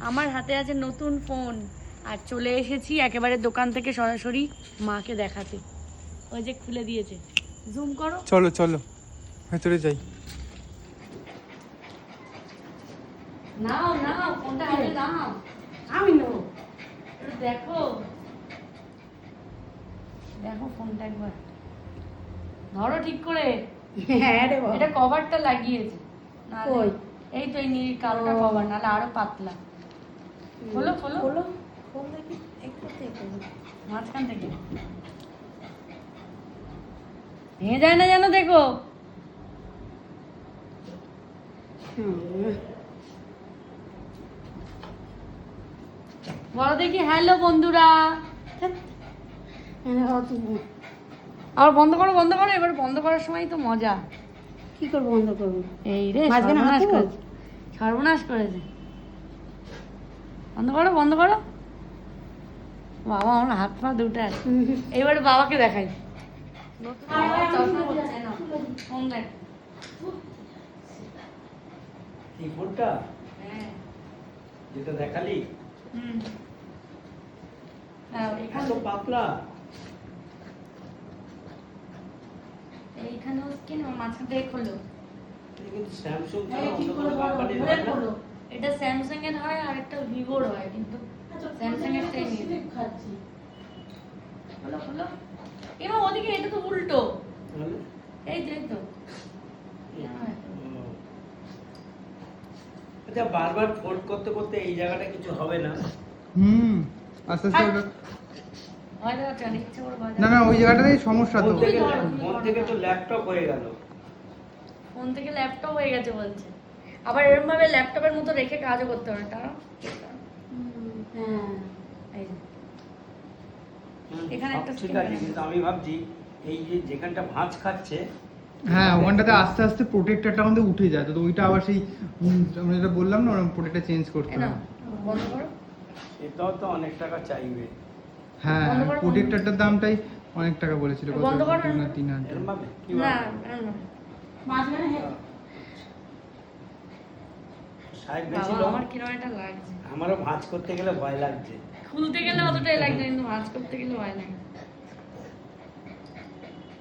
আমার হাতে আছে নতুন ফোন আর চলে এসেছি একেবারে দোকান থেকে সরাসরি মাকে দেখাতে। ওই যে খুলে দিয়েছে, জুম করো। চলো চলো ভেতরে যাই। নাও নাও, ফোনটা হাতে নাও। আমি নেবো, দেখো দেখো ফোনটা একবার ধরো ঠিক করে। হ্যাঁ রে বাবা। এটা কভারটা লাগিয়েছে, কই? এই তো এই নীল কালোটা কভার, নাহলে আরো পাতলা। খোলো খোলো খোলো, খোল দেখি একটু থেকে। মাঝখান থেকে ভেঙে যায় না যেন, দেখো। বলো দেখি হ্যালো বন্ধুরা। আবার বন্ধ করো বন্ধ করো, এবার বন্ধ করার সময় তো মজা। কি করবো, বন্ধ করবো? এই রে মাঝখানে হাত সর্বনাশ দেবো? করেছে, সর্বনাশ করেছে। বন্ধ করো বন্ধ করো। বাবা আমার হাত পা দুটো আছে। এবারে বাবাকে দেখাই। ফোন দেখ। এই ফোনটা হ্যাঁ যেটা দেখালি হুম হ্যাঁ, এত পাতলা। এইখানেও স্কিন, মাঝখান থেকে খোলো। এটা কিন্তু স্যামসাং এই ছাড়া ঠিক অন্য করে কোনো বলো, কোম্পানির ধরে হয় না। খোলো। এটা স্যামসাং এর হয় আর একটা ভিভোর হয়, কিন্তু স্যামসাং এরটাই নিয়ে খাচ্ছি। খোলো খোলো। এবার ওদিকে, এটা তো উল্টো। তাহলে? এই যে এই তো ও। আচ্ছা, বারবার ফোল্ড করতে করতে এই জায়গাটা কিছু হবে না? আস্তে আস্তে ওটা হয় না, জানি ইচ্ছে করে বাজা। না না ওই জায়গাটাতেই সমস্যা তো। ফোন থেকে তো ল্যাপটপ হয়ে গেল। ফোন থেকে ল্যাপটপ হয়ে গেছে বলছে। আবার এরকম ভাবে ল্যাপটপের মতো রেখে কাজও করতে পারে তারা। হ্যাঁ। এই যে এখানে সব একটা ঠিক screen আছে, বানানো। কিন্তু আমি ভাবছি এই যে যেখানটা ভাঁজ খাচ্ছে, হ্যাঁ ওখানটাতে আস্তে আস্তে প্রোটেক্টরটা আমাদের উঠে যায়, তো ওইটা আবার সেই আমরা যেটা বললাম না, প্রোটেক্টর চেঞ্জ করতে এই নাও, হবে। বন্ধ করো। এটাও তো অনেক টাকা চাইবে। হ্যাঁ বন্ধ করো, প্রোটেক্টরটার দামটাই অনেক টাকা বলেছিল, কত বন্ধ করো। 2 না 3,000 এরম টাকা। ভাবে কি না ভাবে? না, মাঝখানে হ্যাঁ। সাইজ বাবা বেশি আমার কিরকম একটা লাগছে। আমারও ভাঁজ করতে গেলে ভয় লাগছে। খুলতে গেলে অতটাই লাগছে, কিন্তু ভাঁজ করতে গেলে ভয় লাগে।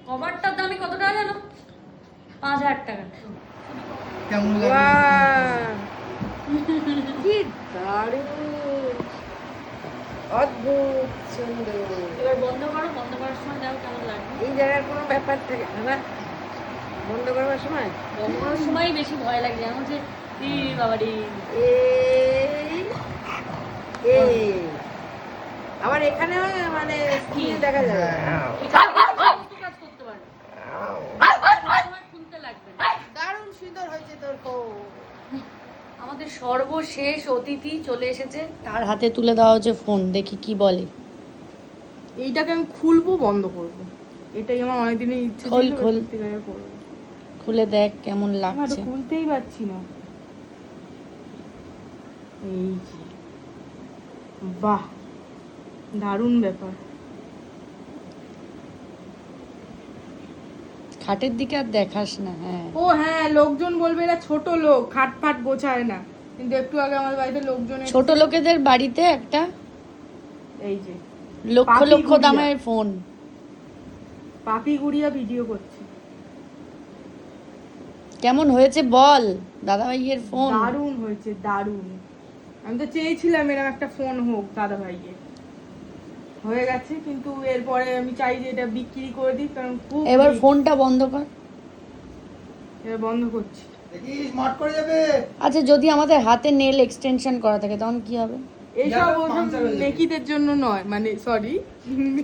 কভারটার দামই কত টাকা জানো? 5,000 টাকা। কেমন লাগে? বাহ! কি দারুণ, অদ্ভুত সুন্দর। এবার বন্ধ করো, বন্ধ করার সময় দেখো কেমন লাগবে। এই জায়গার কোনো ব্যাপার থাকে না, বন্ধ করবার সময়। বন্ধ করার সময় বেশি ভয় লাগে, যেমন যে ই বাবারি। এই এই আবার এখানেও মানে স্ক্রিন দেখা যাবে। এটা সমস্ত কাজ করতে পারবে, সময় খুলতে লাগবে না। দারুণ সুন্দর হয়েছে তোর ফোন। আমাদের সর্বশেষ অতিথি চলে এসেছে, তার হাতে তুলে দেওয়া হচ্ছে ফোন। দেখি কি বলে। এইটাকে আমি খুলবো, বন্ধ করবো, এটাই আমার অনেকদিনের ইচ্ছে খোল, ছিল, খোল। সত্যিকারের করবো। খুলে দেখ কেমন আমি তো লাগছে। খুলতেই পারছি না। এই যে, বাহ, দারুণ ব্যাপার। খাটের দিকে আর দেখাস না। হ্যাঁ ও হ্যাঁ, লোকজন বলবে এরা ছোট লোক, খাট ফাট গোছায় না, কিন্তু একটু আগে আমার বাড়িতে লোকজন এসেছে। ছোট লোকেদের বাড়িতে একটা এই যে লক্ষ পাপি লক্ষ গুড়িয়া। দামের ফোন। পাপি গুড়িয়া ভিডিও করছে। কেমন হয়েছে বল দাদা ভাইয়ের ফোন? দারুণ হয়েছে, দারুণ। আমি তো চেয়েছিলাম এরকম একটা ফোন হোক দাদা ভাইয়ের, হয়ে গেছে, কিন্তু এরপরে আমি চাই যে এটা বিক্রি করে দিই, কারণ খুব এবার নেই। ফোনটা বন্ধ কর। এবার বন্ধ করছি। দেখিস মট করে যাবে। আচ্ছা যদি আমাদের হাতে নেল এক্সটেনশন করা থাকে তখন কি হবে? এইসব যাবে, ওসব পাংচার হয়ে যাবে। নেকিদের জন্য নয়, মানে সরি,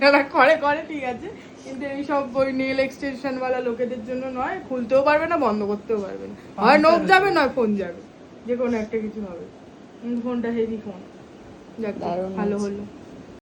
যারা করে করে ঠিক আছে, কিন্তু এইসব ওই নেল এক্সটেনশন ওয়ালা লোকেদের জন্য নয়। খুলতেও পারবে না, বন্ধ করতেও পারবে না, হয় নখ যাবে নয় ফোন যাবে, যে কোনো একটা কিছু হবে। কিন্তু ফোনটা হেভি ফোন, যাক দারুণ ভালো হয়েছে। হলো।